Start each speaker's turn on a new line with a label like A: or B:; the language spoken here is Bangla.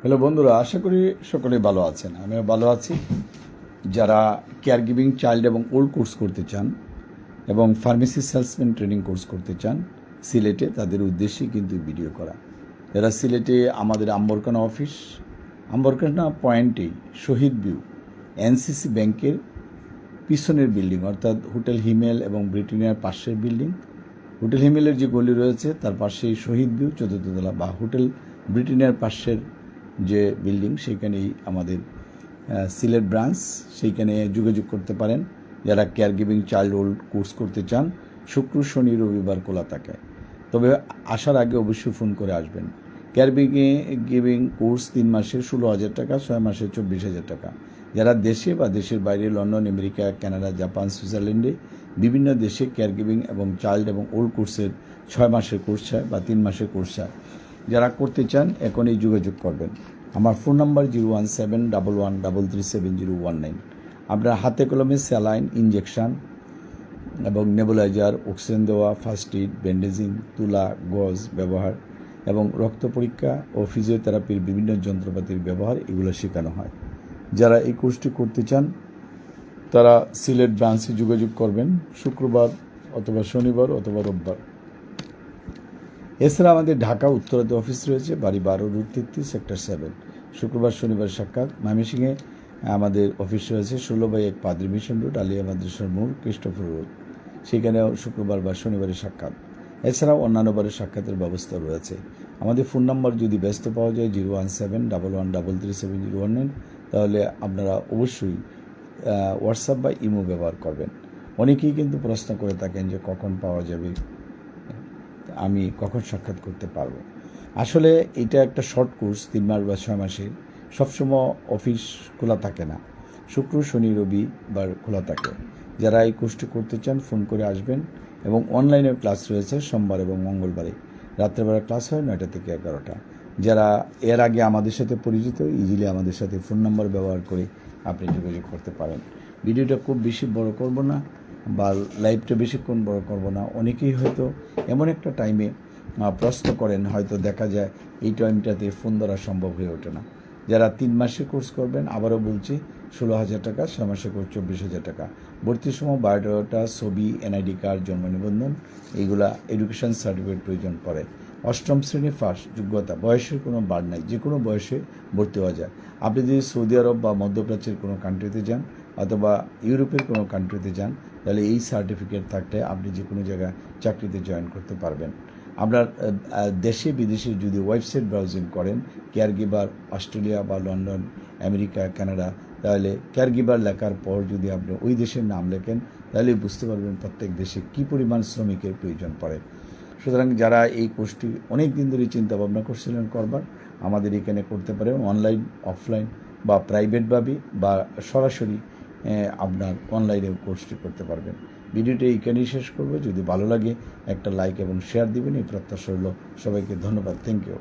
A: হ্যালো বন্ধুরা, আশা করি সকলেই ভালো আছেন। আমিও ভালো আছি। যারা কেয়ার গিভিং চাইল্ড এবং ওল্ড কোর্স করতে চান এবং ফার্মেসি সেলসম্যান ট্রেনিং কোর্স করতে চান সিলেটে, তাদের উদ্দেশ্যেই কিন্তু ভিডিও করা। যারা সিলেটে আমাদের আম্বরকানা অফিস, আম্বরকানা পয়েন্টেই শহীদ ভিউ এনসিসি ব্যাংকের পিছনের বিল্ডিং, অর্থাৎ হোটেল হিমেল এবং ব্রিটানিয়ার পাশের বিল্ডিং, হোটেল হিমেলের যে গলি রয়েছে তার পাশেই শহীদ ভিউ চতুর্থতলা, বা হোটেল ব্রিটানিয়ার পাশের যে বিল্ডিং, সেইখানেই আমাদের সিলেট ব্রাঞ্চ। সেইখানে যোগাযোগ করতে পারেন যারা care giving child old course করতে চান। শুক্র, শনি, রবিবার খোলা থাকে, তবে আসার আগে অবশ্যই ফোন করে আসবেন। কেয়ার গিভিং কোর্স 3 মাসের 16,000 টাকা, 6 মাসের 24,000 টাকা। যারা দেশে বা দেশের বাইরে লন্ডন, আমেরিকা, কানাডা, জাপান, সুইজারল্যান্ডে বিভিন্ন দেশে কেয়ার গিভিং এবং চাইল্ড এবং ওল্ড কোর্সের 6 মাসের কোর্স চায় বা 3 মাসের কোর্স চায়, যারা করতে চান এখনই যোগাযোগ করবেন। আমার ফোন নাম্বার 01711337019। আপনার হাতে কলমে স্যালাইন, ইনজেকশন এবং নেবুলাইজার, অক্সিজেন দেওয়া, ফার্স্ট এইড, ব্যান্ডেজিং, তুলা, গজ ব্যবহার এবং রক্ত পরীক্ষা ও ফিজিওথেরাপির বিভিন্ন যন্ত্রপাতির ব্যবহার, এগুলো শেখানো হয়। যারা এই কোর্সটি করতে চান তারা সিলেট ব্রাঞ্চে যোগাযোগ করবেন শুক্রবার অথবা শনিবার অথবা রোববার। এছাড়া আমাদের ঢাকা উত্তরাতে অফিস রয়েছে, বাড়ি 12 রুট 33 সেক্টর 7। শুক্রবার শনিবার সাক্ষাৎ। ময়মনসিংহে আমাদের অফিস রয়েছে 16/1 পাদ্রী মিশন রোড, আলিয়া মাদ্রাসার মোড়, ক্রিস্টোফার রোড। সেখানেও শুক্রবার বা শনিবারের সাক্ষাৎ। এছাড়াও অন্যান্য বারের সাক্ষাতের ব্যবস্থা রয়েছে। আমাদের ফোন নাম্বার যদি ব্যস্ত পাওয়া যায় 01711337019, তাহলে আপনারা অবশ্যই হোয়াটসঅ্যাপ বা ইমো ব্যবহার করবেন। অনেকেই কিন্তু প্রশ্ন করে থাকেন যে কখন পাওয়া যাবে, আমি কখন সাক্ষাৎ করতে পারবো। আসলে এটা একটা শর্ট কোর্স, 3 মাস বা 6 মাসের। সবসময় অফিস খোলা থাকে না, শুক্র, শনি, রবিবার খোলা থাকে। যারা এই কোর্সটি করতে চান ফোন করে আসবেন। এবং অনলাইনেও ক্লাস রয়েছে সোমবার এবং মঙ্গলবারে। রাত্রেবেলা ক্লাস হয় 9টা থেকে 11টা। যারা এর আগে আমাদের সাথে পরিচিত, ইজিলি আমাদের সাথে ফোন নাম্বার ব্যবহার করে আপনি যোগাযোগ করতে পারেন। ভিডিওটা খুব বেশি বড় করব না বা লাইভটা বেশিক্ষণ বড় করব না। অনেকেই হয়তো এমন একটা টাইমে প্রশ্ন করেন, হয়তো দেখা যায় এই টাইমটাতে ফোন ধরা সম্ভব হয়ে ওঠে না। যারা 3 মাসের কোর্স করবেন, আবারও বলছি 16,000 টাকা, 6 মাসের কোর্স 24,000 টাকা। ভর্তির সময় বায়োডাটা, ছবি, এনআইডি কার্ড, জন্ম নিবন্ধন, এইগুলা এডুকেশন সার্টিফিকেট প্রয়োজন পড়ে। 8ম শ্রেণী ফার্স্ট, যোগ্যতা, বয়সের কোনো বাড় নাই, যে কোনো বয়সে ভর্তি হওয়া যায়। আপনি যদি সৌদি আরব বা মধ্যপ্রাচ্যের কোনো কান্ট্রিতে যান অথবা ইউরোপের কোনো কান্ট্রিতে যান, তাহলে এই সার্টিফিকেট থাকলে আপনি যে কোনো জায়গায় চাকরিতে জয়েন করতে পারবেন। আপনার দেশে বিদেশে যদি ওয়েবসাইট ব্রাউজিং করেন, কেয়ার গিভার অস্ট্রেলিয়া বা লন্ডন, আমেরিকা, কানাডা, তাহলে কেয়ার গিভার লেখার পর যদি আপনি ওই দেশের নাম লেখেন, তাহলে বুঝতে পারবেন প্রত্যেক দেশে কী পরিমাণ শ্রমিকের প্রয়োজন পড়ে। সুতরাং যারা এই কোর্সটি অনেক দিন ধরে চিন্তা ভাবনা করছিলেন করবার, আমাদের এখানে করতে পারেন। অনলাইন, অফলাইন বা প্রাইভেটভাবে বা সরাসরি আপনার অনলাইনেও কোর্সটি করতে পারবেন। ভিডিওটি এইখানেই শেষ করবো। যদি ভালো লাগে একটা লাইক এবং শেয়ার দিবেন, এই প্রত্যাশা হলো। সবাইকে ধন্যবাদ। Thank you.